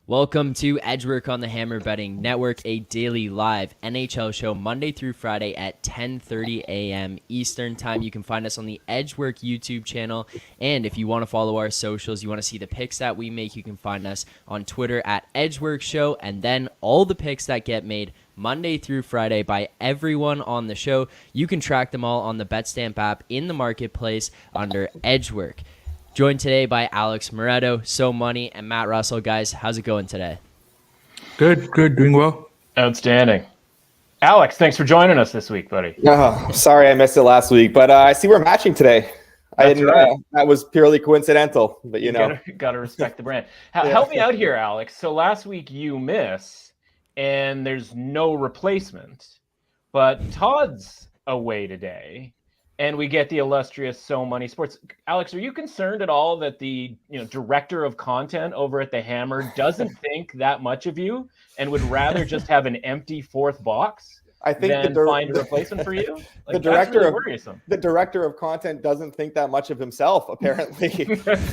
Welcome to Edgework on the Hammer Betting Network, a daily live NHL show Monday through Friday at 10:30 a.m. Eastern Time. You can find us on the Edgework YouTube channel, and if you want to follow our socials, you want to see the picks that we make, you can find us on Twitter at Edgework Show, and then all the picks that get made Monday through Friday by everyone on the show, you can track them all on the BetStamp app in the marketplace under Edgework. Joined today by Alex Moretto, So Money, and Matt Russell. Guys, how's it going today? Good, doing well. Outstanding. Alex, thanks for joining us this week, buddy. Oh, sorry I missed it last week, but I see we're matching today. I didn't. Right. That was purely coincidental, but you know, gotta respect the brand. Help me out here, Alex. So last week you miss, and there's no replacement, but Todd's away today. And we get the illustrious So Money Sports. Alex, are you concerned at all that the director of content over at the Hammer doesn't think that much of you and would rather just have an empty fourth box than find a replacement for you? The director of content doesn't think that much of himself, apparently,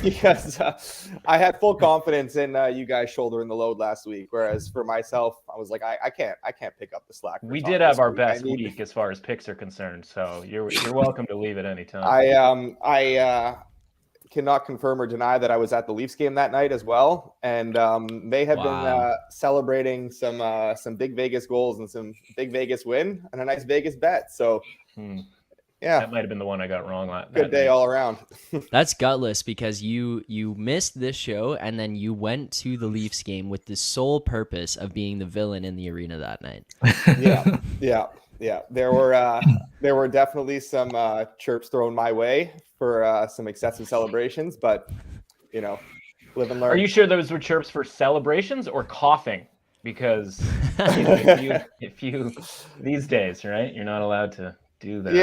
because I had full confidence in you guys shouldering the load last week. Whereas for myself, I was like, I can't pick up the slack. We did have our best week as far as picks are concerned, so you're welcome to leave at any time. I cannot confirm or deny that I was at the Leafs game that night as well, and may have been celebrating some big Vegas goals and some big Vegas win and a nice Vegas bet. So, yeah, that might have been the one I got wrong. Good day all around. That's gutless because you missed this show and then you went to the Leafs game with the sole purpose of being the villain in the arena that night. Yeah. There were definitely some chirps thrown my way for some excessive celebrations, but live and learn. Are you sure those were chirps for celebrations or coughing? Because if you these days, right, you're not allowed to do that.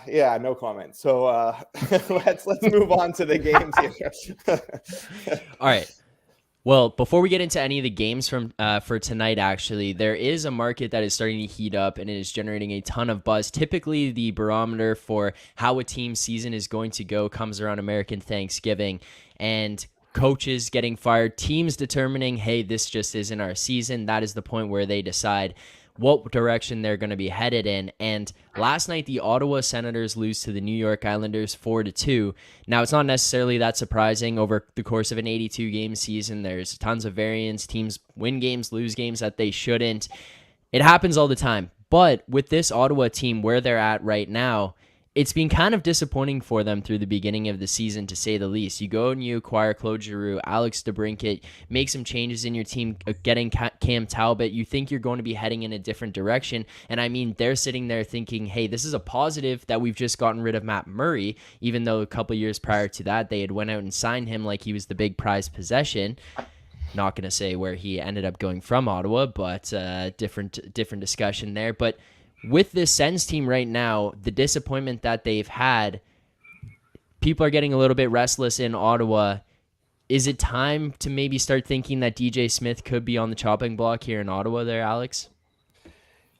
Yeah, no comment. So let's move on to the games here. All right. Well, before we get into any of the games for tonight, actually, there is a market that is starting to heat up and it is generating a ton of buzz. Typically, the barometer for how a team's season is going to go comes around American Thanksgiving, and coaches getting fired, teams determining, hey, this just isn't our season. That is the point where they decide what direction they're going to be headed in. And last night, the Ottawa Senators lose to the New York Islanders 4-2. Now, it's not necessarily that surprising. Over the course of an 82-game season, there's tons of variance. Teams win games, lose games that they shouldn't. It happens all the time. But with this Ottawa team, where they're at right now, it's been kind of disappointing for them through the beginning of the season, to say the least. You go and you acquire Claude Giroux, Alex DeBrincat, make some changes in your team, getting Cam Talbot. You think you're going to be heading in a different direction. And I mean, they're sitting there thinking, hey, this is a positive that we've just gotten rid of Matt Murray, even though a couple years prior to that, they had went out and signed him like he was the big prize possession. Not going to say where he ended up going from Ottawa, but different discussion there. But with this Sens team right now, the disappointment that they've had, people are getting a little bit restless in Ottawa. Is it time to maybe start thinking that DJ Smith could be on the chopping block here in Ottawa there, Alex?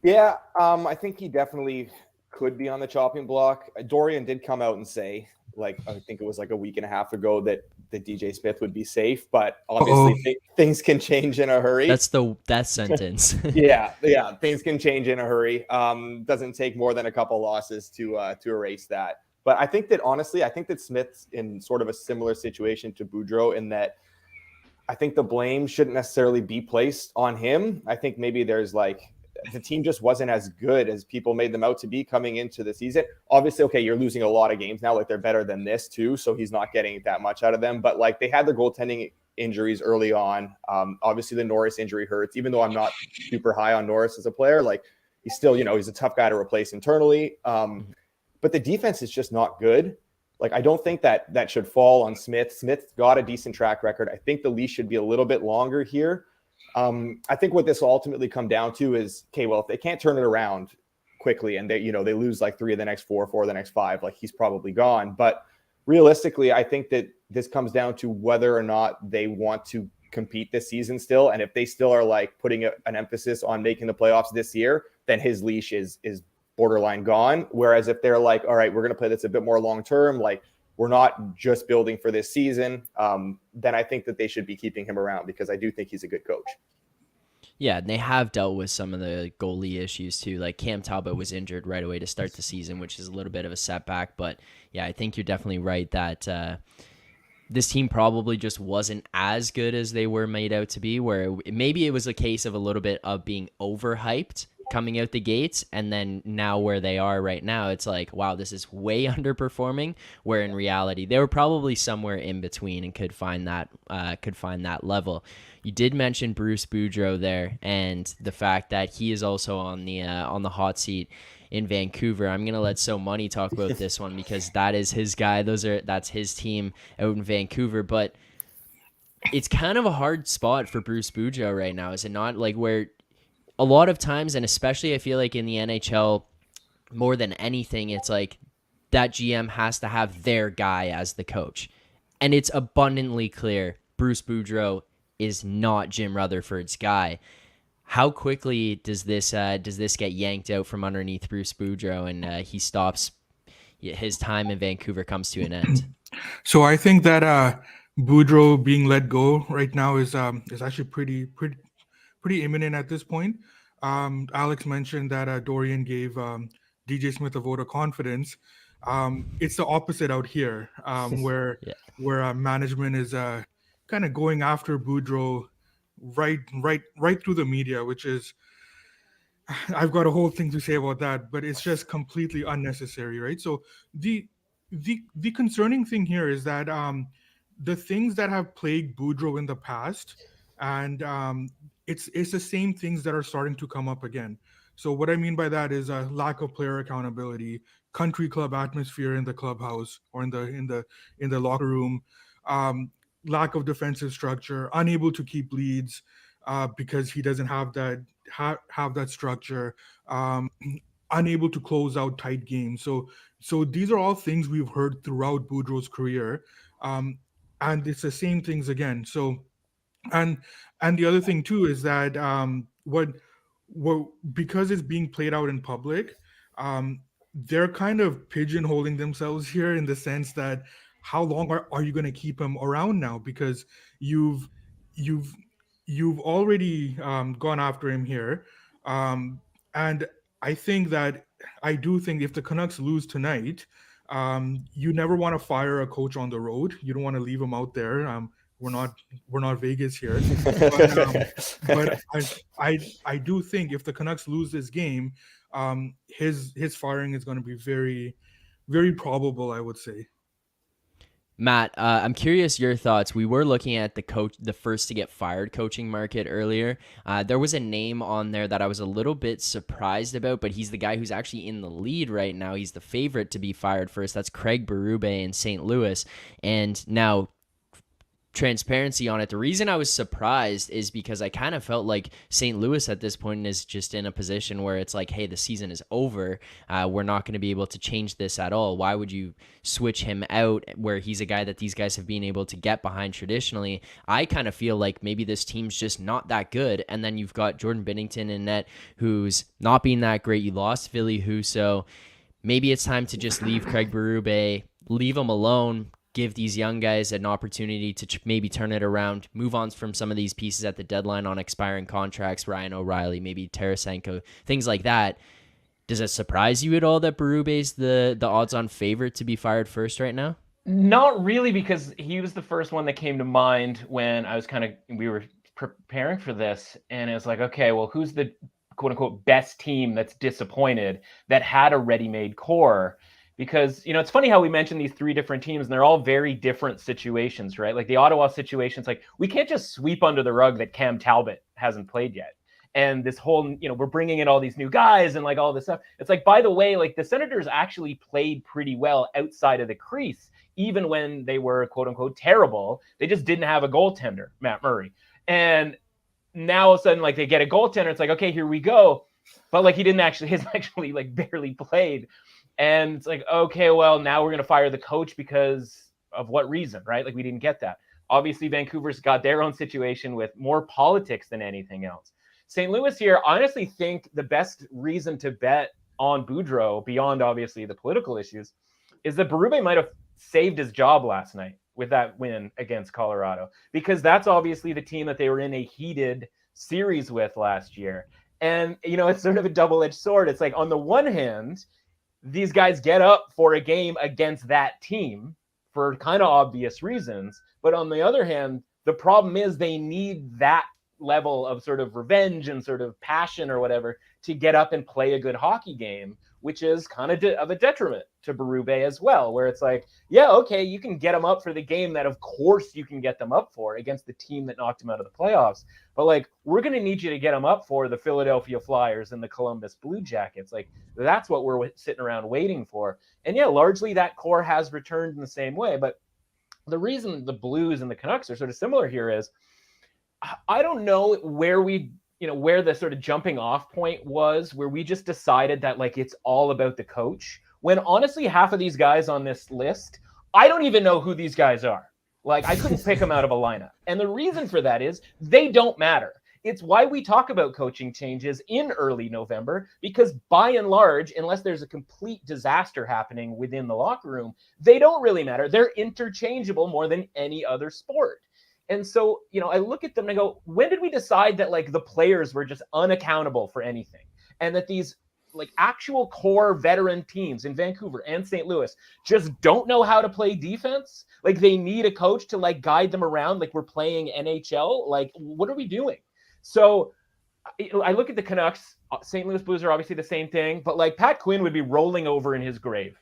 Yeah, I think he definitely could be on the chopping block. Dorian did come out and say, I think it was like a week and a half ago, that DJ Smith would be safe, but obviously things can change in a hurry. That's the sentence. Yeah, things can change in a hurry. Doesn't take more than a couple losses to erase that. But I think that Smith's in sort of a similar situation to Boudreau in that I think the blame shouldn't necessarily be placed on him. I think maybe there's the team just wasn't as good as people made them out to be coming into the season. Obviously, okay, you're losing a lot of games now. They're better than this too, so he's not getting that much out of them. But they had their goaltending injuries early on. Obviously, the Norris injury hurts. Even though I'm not super high on Norris as a player, he's still, he's a tough guy to replace internally. But the defense is just not good. I don't think that should fall on Smith. Smith's got a decent track record. I think the leash should be a little bit longer here. I think what this will ultimately come down to is, okay, well, if they can't turn it around quickly and they lose 3 of the next 4 of the next 5, he's probably gone. But realistically, I think that this comes down to whether or not they want to compete this season still. And if they still are putting an emphasis on making the playoffs this year, then his leash is borderline gone. Whereas if they're all right, we're going to play this a bit more long-term, we're not just building for this season, then I think that they should be keeping him around, because I do think he's a good coach. Yeah, they have dealt with some of the goalie issues too. Like Cam Talbot was injured right away to start the season, which is a little bit of a setback. But yeah, I think you're definitely right that this team probably just wasn't as good as they were made out to be, where maybe it was a case of a little bit of being overhyped coming out the gates, and then now where they are right now, it's like, wow, this is way underperforming, where in reality they were probably somewhere in between and could find that level. You did mention Bruce Boudreau there, and the fact that he is also on the hot seat in Vancouver. I'm gonna let So Money talk about this one because that is his guy. That's his team out in Vancouver. But it's kind of a hard spot for Bruce Boudreau right now, is it not? Like, where a lot of times, and especially I feel like in the NHL more than anything, it's like that GM has to have their guy as the coach, and it's abundantly clear Bruce Boudreau is not Jim Rutherford's guy. How quickly does this get yanked out from underneath Bruce Boudreau, and he stops, his time in Vancouver comes to an end? So I think that Boudreau being let go right now is actually pretty imminent at this point. Alex mentioned that Dorian gave DJ Smith a vote of confidence. It's the opposite out here, where Yeah. management is kind of going after Boudreau right through the media, which is, I've got a whole thing to say about that, but it's just completely unnecessary, right? So the concerning thing here is that the things that have plagued Boudreau in the past, and it's the same things that are starting to come up again. So what I mean by that is a lack of player accountability, country club atmosphere in the clubhouse or in the locker room, lack of defensive structure, unable to keep leads because he doesn't have that structure, unable to close out tight games. So these are all things we've heard throughout Boudreau's career, and it's the same things again. So and the other thing too is that what because it's being played out in public, they're kind of pigeonholing themselves here in the sense that how long are you going to keep him around now, because you've you've you've already gone after him here, and I do think if the Canucks lose tonight, you never want to fire a coach on the road. You don't want to leave him out there. We're not Vegas here, but I do think if the Canucks lose this game, his firing is going to be very, very probable, I would say. Matt, I'm curious your thoughts. We were looking at the first to get fired coaching market earlier. There was a name on there that I was a little bit surprised about, but he's the guy who's actually in the lead right now. He's the favorite to be fired first. That's Craig Berube in St. Louis. And now, transparency on it, the reason I was surprised is because I kind of felt like St. Louis at this point is just in a position where it's like, hey, the season is over. We're not going to be able to change this at all. Why would you switch him out where he's a guy that these guys have been able to get behind traditionally? I kind of feel like maybe this team's just not that good. And then you've got Jordan Binnington in net, who's not being that great. You lost Ville Husso. Maybe it's time to just leave Craig Berube, leave him alone, give these young guys an opportunity to maybe turn it around, move on from some of these pieces at the deadline on expiring contracts, Ryan O'Reilly, maybe Tarasenko, things like that. Does it surprise you at all that Berube's the odds-on favorite to be fired first right now? Not really, because he was the first one that came to mind when we were preparing for this, and it was like, okay, well, who's the quote-unquote best team that's disappointed that had a ready-made core? Because, it's funny how we mentioned these three different teams, and they're all very different situations, right? Like the Ottawa situation, it's like, we can't just sweep under the rug that Cam Talbot hasn't played yet. And this whole, we're bringing in all these new guys and like all this stuff. It's like, by the way, like the Senators actually played pretty well outside of the crease, even when they were quote unquote terrible. They just didn't have a goaltender, Matt Murray. And now all of a sudden, like they get a goaltender. It's like, okay, here we go. But like he's actually like barely played. And it's like, okay, well, now we're going to fire the coach because of what reason, right? Like we didn't get that. Obviously, Vancouver's got their own situation with more politics than anything else. St. Louis here, I honestly think the best reason to bet on Boudreau, beyond obviously the political issues, is that Berube might have saved his job last night with that win against Colorado, because that's obviously the team that they were in a heated series with last year. And, it's sort of a double-edged sword. It's like, on the one hand, these guys get up for a game against that team for kind of obvious reasons. But on the other hand, the problem is they need that level of sort of revenge and sort of passion or whatever to get up and play a good hockey game, which is kind of a detriment to Berube as well, where it's like, yeah, okay, you can get them up for the game that of course you can get them up for against the team that knocked them out of the playoffs. But like, we're going to need you to get them up for the Philadelphia Flyers and the Columbus Blue Jackets. Like, that's what we're sitting around waiting for. And yeah, largely that core has returned in the same way. But the reason the Blues and the Canucks are sort of similar here is, I don't know where where the sort of jumping off point was, where we just decided that like it's all about the coach, when honestly half of these guys on this list, I don't even know who these guys are. Like, I couldn't pick them out of a lineup. And the reason for that is they don't matter. It's why we talk about coaching changes in early November, because by and large, unless there's a complete disaster happening within the locker room, they don't really matter. They're interchangeable more than any other sport. And so, I look at them and I go, when did we decide that like the players were just unaccountable for anything? And that these like actual core veteran teams in Vancouver and St. Louis just don't know how to play defense? Like, they need a coach to like guide them around like we're playing NHL? Like, what are we doing? So I look at the Canucks. St. Louis Blues are obviously the same thing, but like Pat Quinn would be rolling over in his grave.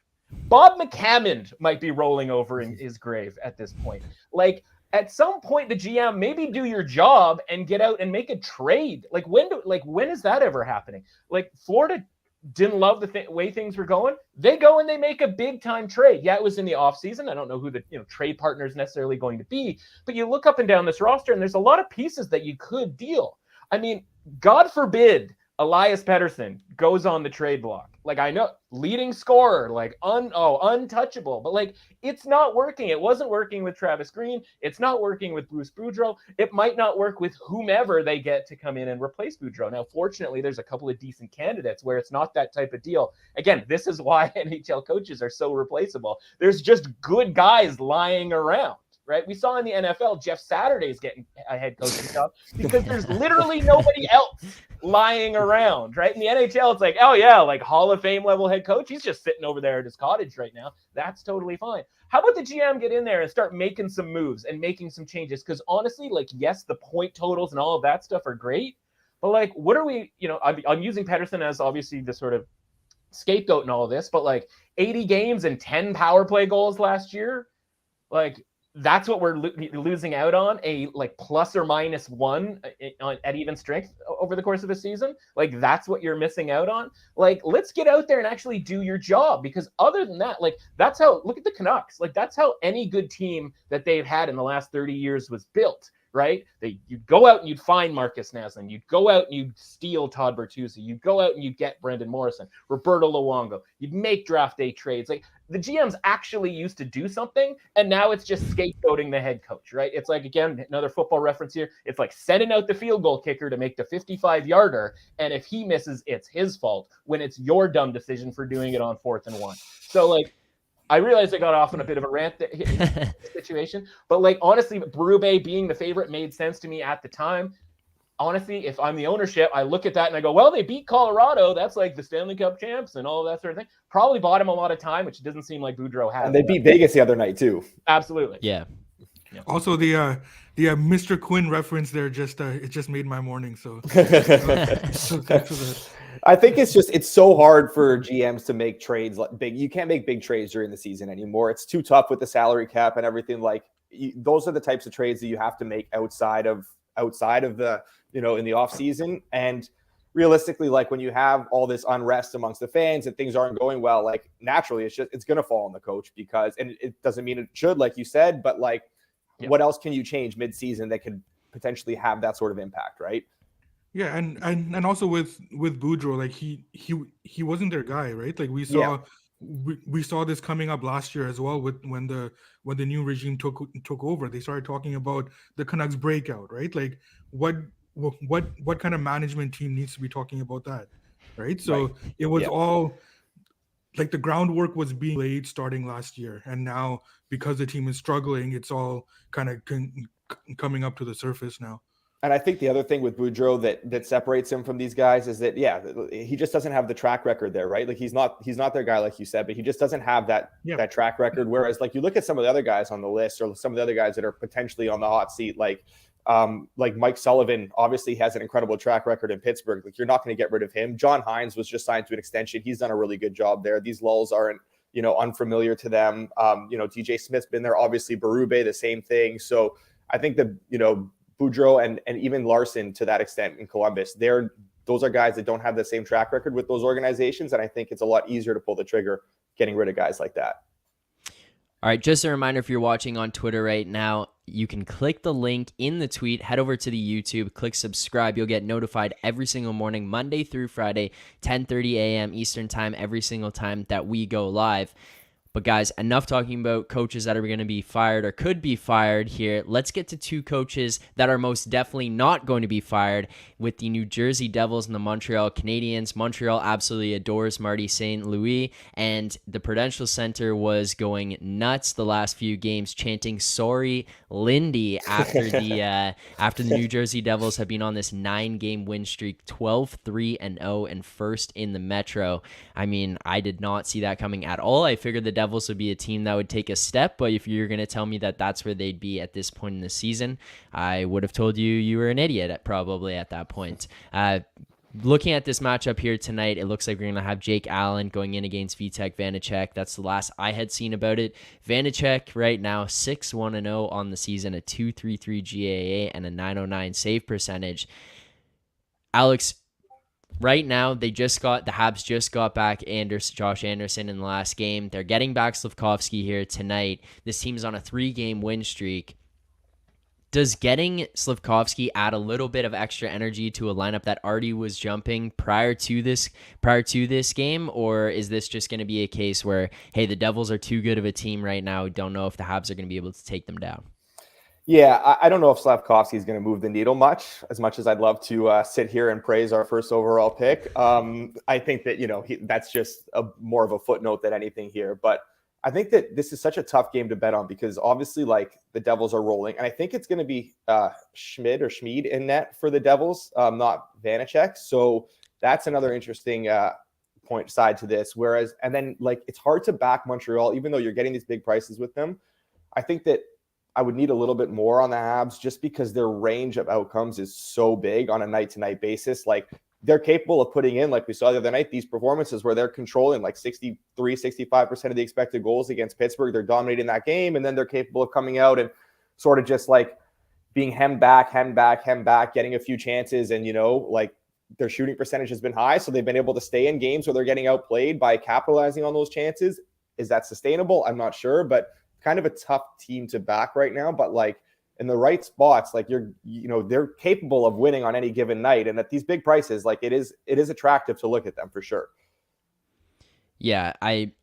Bob McCammond might be rolling over in his grave at this point. Like, at some point, the GM maybe do your job and get out and make a trade. Like, when is that ever happening? Like, Florida didn't love the way things were going. They go and they make a big time trade. Yeah, it was in the offseason. I don't know who the trade partner is necessarily going to be, but you look up and down this roster and there's a lot of pieces that you could deal. I mean, God forbid Elias Pettersson goes on the trade block. Like, I know, leading scorer, like untouchable, but like, it's not working. It wasn't working with Travis Green. It's not working with Bruce Boudreau. It might not work with whomever they get to come in and replace Boudreau. Now, fortunately, there's a couple of decent candidates where it's not that type of deal. Again, this is why NHL coaches are so replaceable. There's just good guys lying around. Right? We saw in the NFL, Jeff Saturday's getting a head coaching job because there's literally nobody else lying around, right? In the NHL, it's like, oh yeah, like Hall of Fame level head coach. He's just sitting over there at his cottage right now. That's totally fine. How about the GM get in there and start making some moves and making some changes? Because honestly, like, yes, the point totals and all of that stuff are great, but like, what are we, I'm using Pettersson as obviously the sort of scapegoat in all of this, but like 80 games and 10 power play goals last year, like, that's what we're losing out on, a like plus or minus one at even strength over the course of the season. Like, that's what you're missing out on. Like, let's get out there and actually do your job, because other than that, like, that's how, look at the Canucks. Like, that's how any good team that they've had in the last 30 years was built, right? You'd go out and you'd find Marcus Naslund. You'd go out and you'd steal Todd Bertuzzi. You'd go out and you'd get Brendan Morrison, Roberto Luongo. You'd make draft day trades. Like, the GMs actually used to do something, and now it's just scapegoating the head coach, right? It's like, again, another football reference here. It's like sending out the field goal kicker to make the 55-yarder, and if he misses, it's his fault, when it's your dumb decision for doing it on 4th and 1. So, like, I realized I got off on a bit of a rant situation, but like, honestly, Berube being the favorite made sense to me at the time. Honestly, if I'm the ownership, I look at that and I go, well, they beat Colorado. That's like the Stanley Cup champs and all of that sort of thing. Probably bought him a lot of time, which doesn't seem like Boudreau had. And they beat Vegas the other night too. Absolutely. Yeah. Also, the Mr. Quinn reference there it just made my morning. So, so thanks for that. I think it's so hard for GMs to make trades like big. You can't make big trades during the season anymore. It's too tough with the salary cap and everything. Like, those are the types of trades that you have to make outside of the, in the off season. And realistically, like, when you have all this unrest amongst the fans and things aren't going well, like, naturally it's going to fall on the coach, because, and it doesn't mean it should, like you said, but like, what else can you change mid-season that could potentially have that sort of impact, right? Yeah, and also with Boudreau, like, he wasn't their guy, right? Like, we saw this coming up last year as well with when the new regime took over. They started talking about the Canucks breakout, right? Like, what kind of management team needs to be talking about that, right? So it was all like the groundwork was being laid starting last year, and now because the team is struggling, it's all kind of coming up to the surface now. And I think the other thing with Boudreau that separates him from these guys is that, yeah, he just doesn't have the track record there, right? Like he's not their guy, like you said, but he just doesn't have that track record. Whereas like you look at some of the other guys on the list, or some of the other guys that are potentially on the hot seat, like Mike Sullivan obviously has an incredible track record in Pittsburgh. Like you're not going to get rid of him. John Hines was just signed to an extension. He's done a really good job there. These lulls aren't, unfamiliar to them. DJ Smith's been there. Obviously Berube, the same thing. So I think that, Boudreau and even Larson to that extent in Columbus, those are guys that don't have the same track record with those organizations. And I think it's a lot easier to pull the trigger getting rid of guys like that. All right, just a reminder, if you're watching on Twitter right now, you can click the link in the tweet, head over to the YouTube, click subscribe. You'll get notified every single morning, Monday through Friday, 10:30 a.m. Eastern time, every single time that we go live. But guys, enough talking about coaches that are going to be fired or could be fired here. Let's get to two coaches that are most definitely not going to be fired with the New Jersey Devils and the Montreal Canadiens. Montreal absolutely adores Marty St. Louis, and the Prudential Center was going nuts the last few games, chanting "Sorry, Lindy" after the New Jersey Devils have been on this 9-game win streak, 12-3-0, and first in the Metro. I mean, I did not see that coming at all. I figured the Devils would be a team that would take a step, but if you're going to tell me that that's where they'd be at this point in the season, I would have told you were an idiot probably at that point. Looking at this matchup here tonight, it looks like we're going to have Jake Allen going in against Vitek Vanacek. That's the last I had seen about it. Vanacek right now 6-1-0 on the season, a 2.33 GAA and a 909 save percentage. Alex, right now, the Habs just got back Josh Anderson in the last game. They're getting back Slafkovsky here tonight. This team's on a 3-game win streak. Does getting Slafkovsky add a little bit of extra energy to a lineup that already was jumping prior to this game, or is this just going to be a case where, hey, the Devils are too good of a team right now, we don't know if the Habs are going to be able to take them down? Yeah, I don't know if Slafkovsky is going to move the needle much as I'd love to sit here and praise our first overall pick. I think that, that's just more of a footnote than anything here. But I think that this is such a tough game to bet on because obviously like the Devils are rolling. And I think it's going to be Schmid in net for the Devils, not Vanacek. So that's another interesting side to this. And then like it's hard to back Montreal, even though you're getting these big prices with them. I think that I would need a little bit more on the Habs just because their range of outcomes is so big on a night-to-night basis. Like they're capable of putting in, like we saw the other night, these performances where they're controlling like 65% of the expected goals against Pittsburgh. They're dominating that game. And then they're capable of coming out and sort of just like being hemmed back, getting a few chances. And, like their shooting percentage has been high. So they've been able to stay in games where they're getting outplayed by capitalizing on those chances. Is that sustainable? I'm not sure, but kind of a tough team to back right now, but like in the right spots, like they're capable of winning on any given night. And at these big prices, like it is attractive to look at them for sure. Yeah, I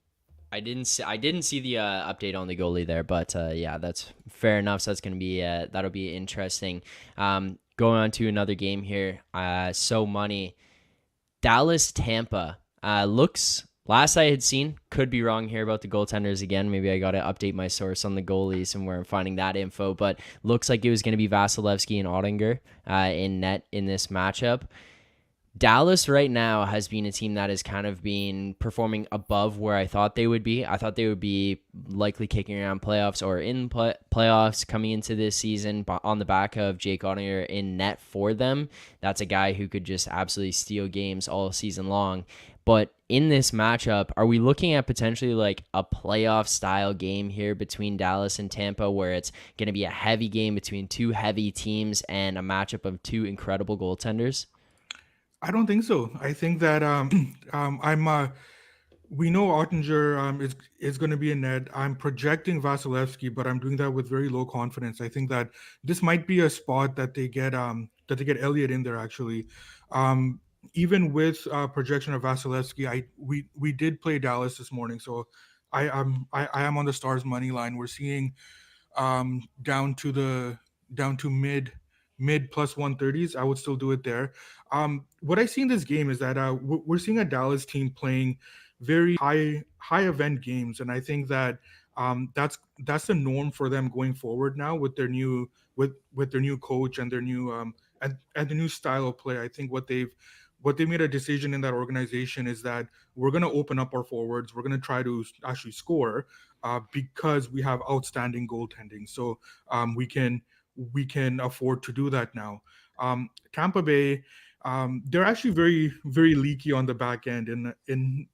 didn't see the update on the goalie there, but yeah, that's fair enough. So that's going to be that'll be interesting. Going on to another game here. So money, Dallas Tampa looks. Last I had seen, could be wrong here about the goaltenders again. Maybe I got to update my source on the goalies and where I'm finding that info. But looks like it was going to be Vasilevsky and Ottinger in net in this matchup. Dallas right now has been a team that has kind of been performing above where I thought they would be. I thought they would be likely kicking around playoffs or in playoffs coming into this season on the back of Jake Ottinger in net for them. That's a guy who could just absolutely steal games all season long. But in this matchup, are we looking at potentially like a playoff style game here between Dallas and Tampa where it's going to be a heavy game between two heavy teams and a matchup of two incredible goaltenders? I don't think so. I think that we know Ottinger is going to be in net. I'm projecting Vasilevsky, but I'm doing that with very low confidence. I think that this might be a spot that they get Elliott in there actually. Even with projection of Vasilevsky, we did play Dallas this morning, so I am on the Stars money line. We're seeing down to mid plus 130s. I would still do it there. What I see in this game is that we're seeing a Dallas team playing very high event games, and I think that that's the norm for them going forward now with their new with their new coach and their new and the new style of play. I think what they made a decision in that organization is that we're going to open up our forwards. We're going to try to actually score because we have outstanding goaltending. So we can afford to do that now. Tampa Bay, they're actually very very leaky on the back end in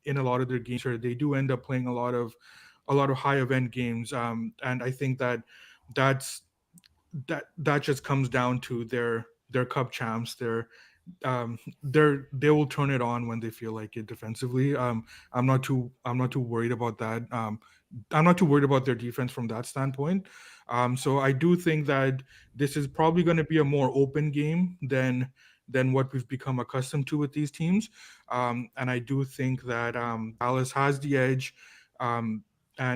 a lot of their games. Sure, they do end up playing a lot of high event games, and I think that that's that just comes down to their cup champs. They will turn it on when they feel like it defensively. I'm not too worried about that. I'm not too worried about their defense from that standpoint. So I do think that this is probably going to be a more open game than what we've become accustomed to with these teams. And I do think that Dallas has the edge. And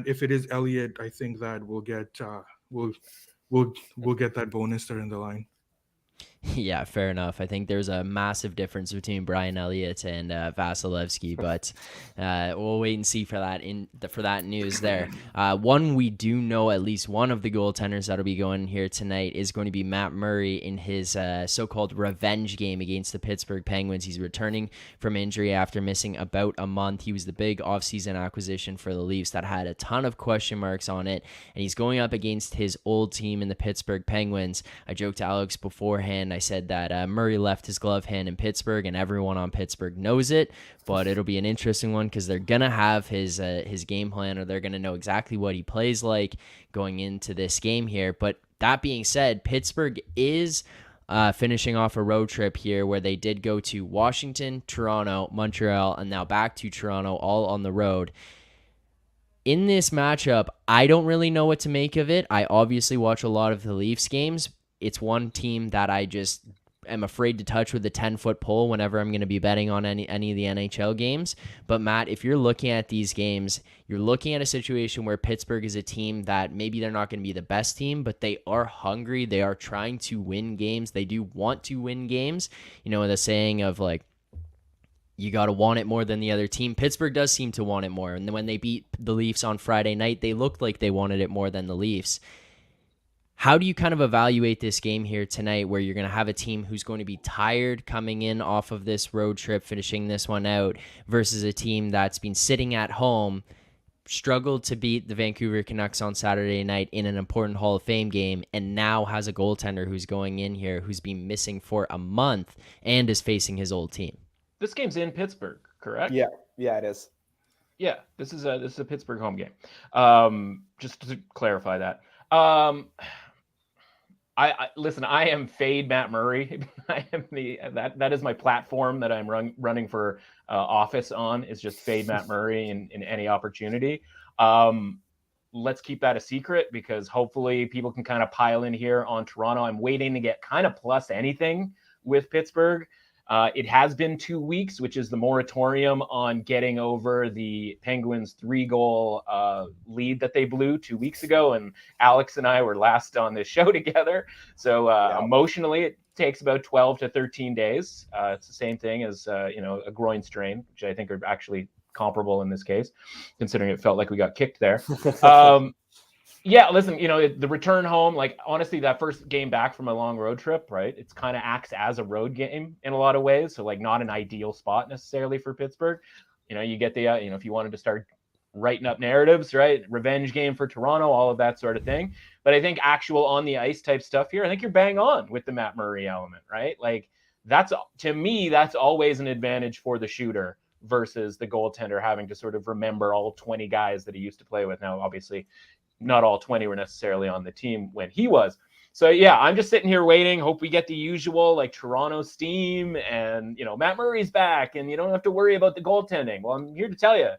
if it is Elliott, I think that we'll get we'll get that bonus there in the line. Yeah, fair enough. I think there's a massive difference between Brian Elliott and Vasilevsky, but we'll wait and see for that for that news there. One we do know, at least one of the goaltenders that'll be going here tonight is going to be Matt Murray in his so-called revenge game against the Pittsburgh Penguins. He's returning from injury after missing about a month. He was the big offseason acquisition for the Leafs that had a ton of question marks on it, and he's going up against his old team in the Pittsburgh Penguins. I joked to Alex beforehand. I said that Murray left his glove hand in Pittsburgh, and everyone on Pittsburgh knows it, but it'll be an interesting one because they're going to have his game plan, or they're going to know exactly what he plays like going into this game here. But that being said, Pittsburgh is finishing off a road trip here where they did go to Washington, Toronto, Montreal, and now back to Toronto, all on the road. In this matchup, I don't really know what to make of it. I obviously watch a lot of the Leafs games. It's one team that I just am afraid to touch with a 10-foot pole whenever I'm going to be betting on any of the NHL games. But Matt, if you're looking at these games, you're looking at a situation where Pittsburgh is a team that maybe they're not going to be the best team, but they are hungry. They are trying to win games. They do want to win games. You know, the saying of like, you got to want it more than the other team. Pittsburgh does seem to want it more. And then when they beat the Leafs on Friday night, they looked like they wanted it more than the Leafs. How do you kind of evaluate this game here tonight where you're going to have a team who's going to be tired coming in off of this road trip, finishing this one out, versus a team that's been sitting at home, struggled to beat the Vancouver Canucks on Saturday night in an important Hall of Fame game, and now has a goaltender who's going in here who's been missing for a month and is facing his old team? This game's in Pittsburgh, correct? Yeah, it is. Yeah, this is a Pittsburgh home game. Just to clarify that. I listen. I am fade Matt Murray. I am that is my platform that I'm running for office on. Is just fade Matt Murray in any opportunity. Let's keep that a secret because hopefully people can kind of pile in here on Toronto. I'm waiting to get kind of plus anything with Pittsburgh. It has been 2 weeks, which is the moratorium on getting over the Penguins' 3-goal lead that they blew 2 weeks ago. And Alex and I were last on this show together. So emotionally, it takes about 12 to 13 days. It's the same thing as, a groin strain, which I think are actually comparable in this case, considering it felt like we got kicked there. Yeah, listen, the return home, like, honestly, that first game back from a long road trip, right? It's kind of acts as a road game in a lot of ways. So, like, not an ideal spot necessarily for Pittsburgh. You get the, if you wanted to start writing up narratives, right? Revenge game for Toronto, all of that sort of thing. But I think actual on the ice type stuff here, I think you're bang on with the Matt Murray element, right? Like, to me, that's always an advantage for the shooter versus the goaltender having to sort of remember all 20 guys that he used to play with. Now, obviously, not all 20 were necessarily on the team when he was. So, yeah, I'm just sitting here waiting. Hope we get the usual, like, Toronto steam and, Matt Murray's back and you don't have to worry about the goaltending. Well, I'm here to tell you,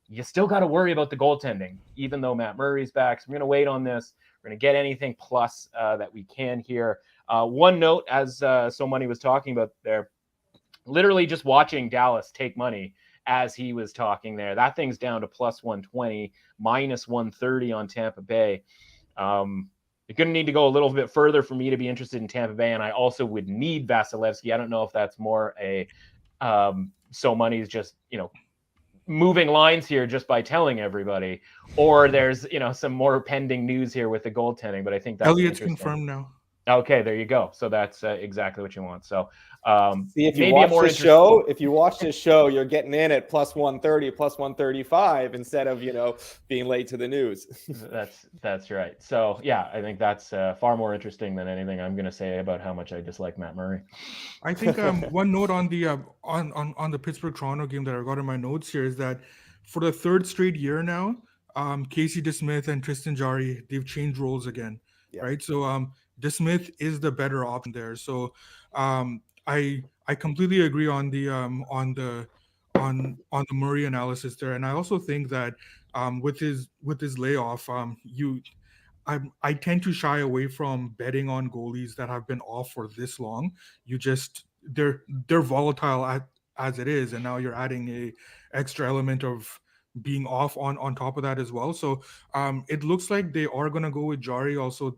you still got to worry about the goaltending, even though Matt Murray's back. So we're going to wait on this. We're going to get anything plus that we can here. One note, as So Money was talking about there, literally just watching Dallas take money as he was talking there. That thing's down to plus 120, minus 130 on Tampa Bay. You're going to need to go a little bit further for me to be interested in Tampa Bay, and I also would need Vasilevsky. I don't know if that's more a So Money's just, moving lines here just by telling everybody, or there's some more pending news here with the goaltending. But I think that's Elliott's interesting. confirmed now. Okay, there you go. So that's exactly what you want. So see, if you maybe watch more this show, you're getting in at plus 130, plus 135 instead of being late to the news. That's right. So yeah, I think that's far more interesting than anything I'm going to say about how much I dislike Matt Murray. I think one note on the on the Pittsburgh Toronto game that I got in my notes here is that for the third straight year now, Casey DeSmith and Tristan Jarry, they've changed roles again, right? So DeSmith is the better option there. So I completely agree on the Murray analysis there, and I also think that with his layoff, I tend to shy away from betting on goalies that have been off for this long. They're volatile as it is, and now you're adding a extra element of being off on top of that as well. So it looks like they are going to go with Jari also,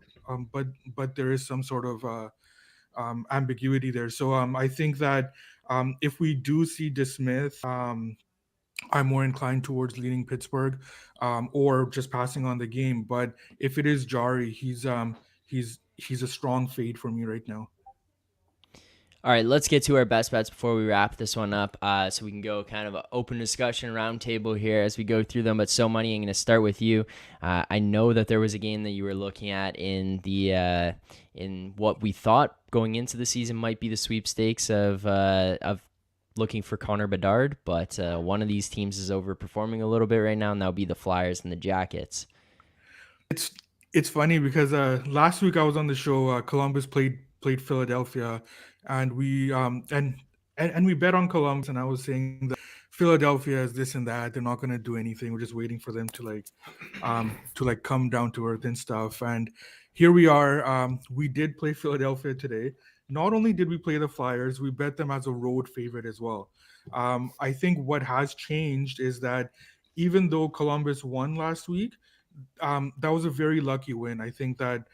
but there is some sort of ambiguity there. So I think that if we do see DeSmith, I'm more inclined towards leaning Pittsburgh, or just passing on the game. But if it is Jari, he's a strong fade for me right now. All right, let's get to our best bets before we wrap this one up, so we can go kind of an open discussion roundtable here as we go through them. But So Money, I'm going to start with you. I know that there was a game that you were looking at in the in what we thought going into the season might be the sweepstakes of looking for Connor Bedard, but one of these teams is overperforming a little bit right now, and that'll be the Flyers and the Jackets. It's funny because last week I was on the show. Columbus played Philadelphia, and we and we bet on Columbus, and I was saying that Philadelphia is this and that. They're not going to do anything. We're just waiting for them to come down to earth and stuff. And here we are. We did play Philadelphia today. Not only did we play the Flyers, we bet them as a road favorite as well. I think what has changed is that even though Columbus won last week, that was a very lucky win. I think that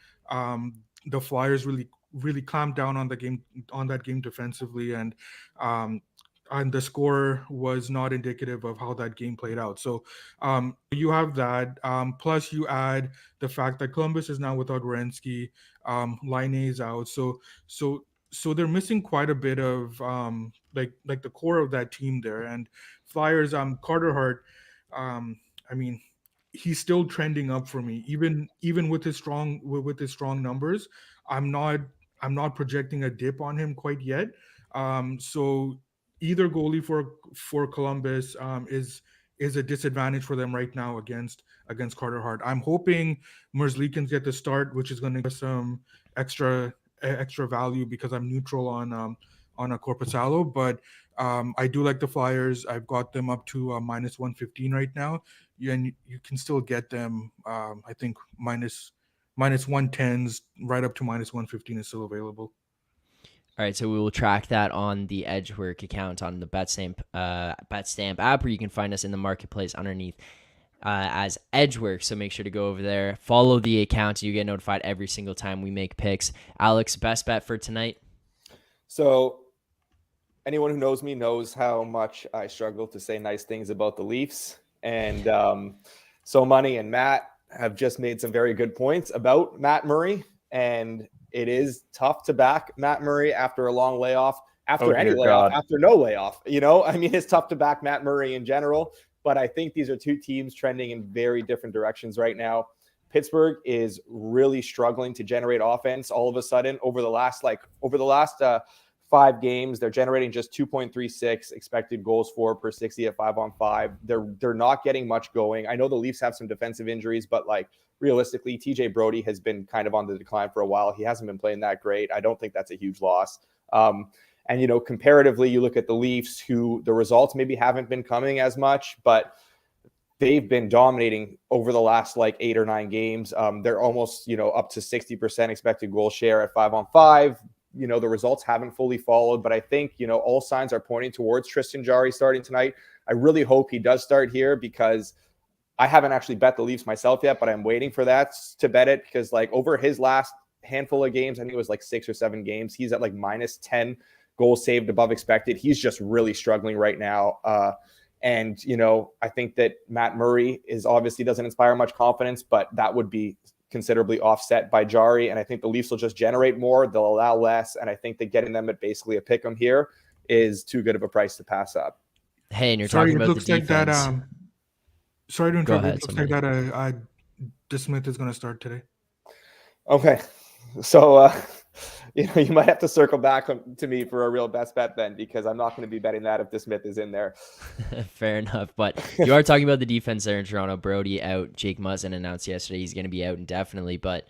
the Flyers really clamped down on that game defensively, and the score was not indicative of how that game played out. So you have that. Plus, you add the fact that Columbus is now without Werenski, Laine is out. So they're missing quite a bit of like the core of that team there. And Flyers, Carter Hart, I mean, he's still trending up for me, even with his strong numbers. I'm not projecting a dip on him quite yet. So either goalie for Columbus is a disadvantage for them right now against Carter Hart. I'm hoping Merzlikins get the start, which is going to give some extra value because I'm neutral on a Korpisalo, but I do like the Flyers. I've got them up to minus 115 right now. And you can still get them. I think minus 110s right up to minus 115 is still available. All right, so we will track that on the Edgework account on the Betstamp app, where you can find us in the marketplace underneath as Edgework. So make sure to go over there, follow the account, so you get notified every single time we make picks. Alex, best bet for tonight? So anyone who knows me knows how much I struggle to say nice things about the Leafs. And So Money and Matt have just made some very good points about Matt Murray. And it is tough to back Matt Murray after a long layoff, after no layoff. It's tough to back Matt Murray in general. But I think these are two teams trending in very different directions right now. Pittsburgh is really struggling to generate offense all of a sudden over the last 5 games. They're generating just 2.36 expected goals for per 60 at 5-on-5. They're not getting much going. I know the Leafs have some defensive injuries, but realistically, TJ Brody has been kind of on the decline for a while. He hasn't been playing that great. I don't think that's a huge loss. And comparatively, you look at the Leafs, who the results maybe haven't been coming as much, but they've been dominating over the last 8 or 9 games. They're almost, up to 60% expected goal share at 5-on-5. The results haven't fully followed, but I think, all signs are pointing towards Tristan Jarry starting tonight. I really hope he does start here, because I haven't actually bet the Leafs myself yet, but I'm waiting for that to bet it, because over his last handful of games, I think it was 6 or 7 games, he's at minus 10 goals saved above expected. He's just really struggling right now. And, I think that Matt Murray obviously doesn't inspire much confidence, but that would be considerably offset by Jari. And I think the Leafs will just generate more. They'll allow less. And I think that getting them at basically a pick 'em here is too good of a price to pass up. Hey, and you're talking about the defense. Sorry to interrupt. Go ahead, it looks like that DeSmith is going to start today. Okay. So, you might have to circle back to me for a real best bet then, because I'm not going to be betting that if DeSmith is in there. Fair enough. But you are talking about the defense there in Toronto. Brody out. Jake Muzzin announced yesterday he's going to be out indefinitely, but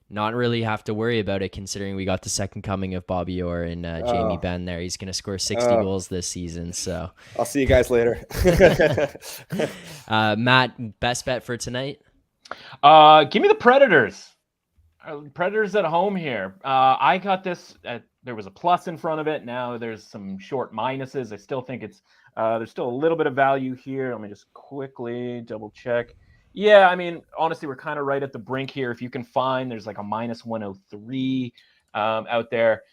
not really have to worry about it considering we got the second coming of Bobby Orr and Jamie Benn there. He's going to score 60 goals this season. So I'll see you guys later. Matt, best bet for tonight? Give me the Predators. Predators at home here. I got this. There was a plus in front of it. Now there's some short minuses. I still think there's still a little bit of value here. Let me just quickly double check. Yeah, I mean, honestly, we're kind of right at the brink here. If you can find, there's like a minus 103 out there.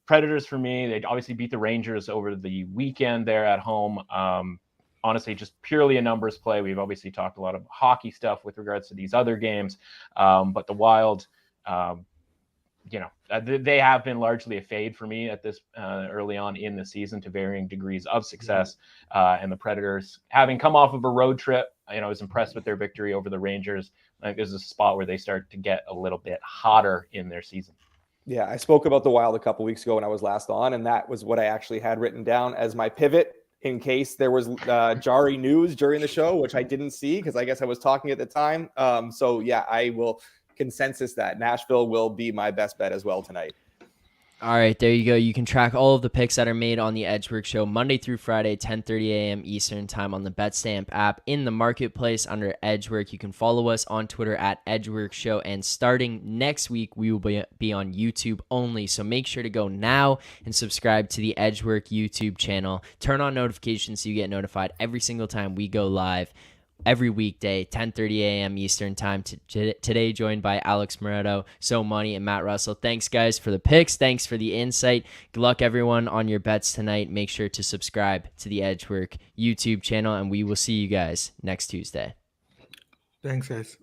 Predators for me, they obviously beat the Rangers over the weekend there at home. Honestly, just purely a numbers play. We've obviously talked a lot of hockey stuff with regards to these other games, but the Wild, they have been largely a fade for me at this early on in the season to varying degrees of success. And the Predators, having come off of a road trip, I was impressed with their victory over the Rangers. I think this is a spot where they start to get a little bit hotter in their season. Yeah, I spoke about the Wild a couple weeks ago when I was last on, and that was what I actually had written down as my pivot in case there was Jari news during the show, which I didn't see because I guess I was talking at the time. So yeah, I will consensus that Nashville will be my best bet as well tonight. All right, there you go. You can track all of the picks that are made on the Edgework Show Monday through Friday, 10:30 a.m. Eastern Time on the BetStamp app in the marketplace under Edgework. You can follow us on Twitter at Edgework Show, and starting next week, we will be on YouTube only. So make sure to go now and subscribe to the Edgework YouTube channel. Turn on notifications so you get notified every single time we go live. Every weekday, 10:30 a.m. Eastern Time. Today, joined by Alex Moretto, So Money, and Matt Russell. Thanks, guys, for the picks. Thanks for the insight. Good luck, everyone, on your bets tonight. Make sure to subscribe to the Edgework YouTube channel, and we will see you guys next Tuesday. Thanks, guys.